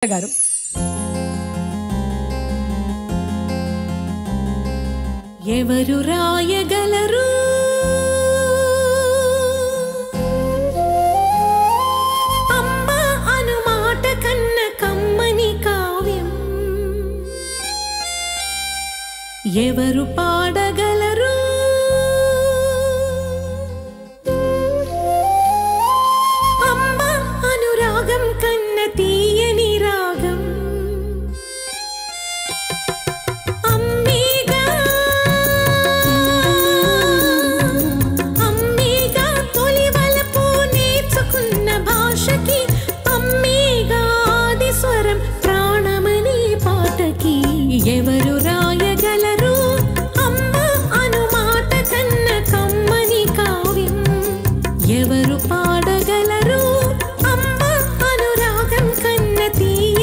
గారు ఎవరు రాయగలరు అమ్మ అను మాట కన్న కమ్మని కావ్యం ఎవరు పాడగలరు